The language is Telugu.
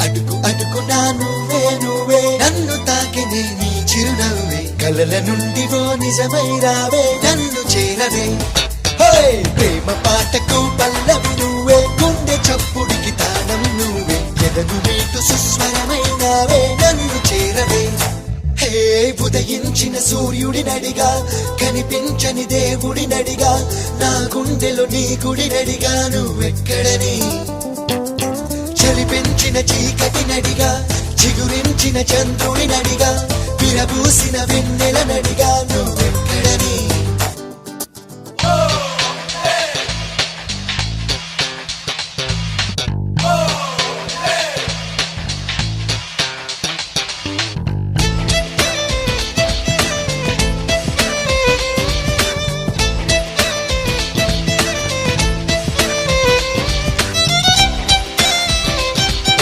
అడుగు అడుగునా నువ్వే నువ్వే నన్ను తాకినే నీ చిరునవ్వే కలల నుండి ఓ నిజమై రావే నన్ను చేరవే ప్రేమ పాటకు పల్లవి నువ్వే గుండె చప్పుడికి తాళం నువ్వే ఎదను మీటు సుస్వరమైనావే నన్ను చేరవే ఉదయించిన సూర్యుడినడిగా కనిపించని దేవుడినడిగా నా గుండెలో నీ గుడినడిగా నువ్వెక్కడని చలి పెంచిన చీకటినడిగా చిగురించిన చంద్రుడినడిగా విరబూసిన వెన్నెలనడిగా నువ్వెక్కడని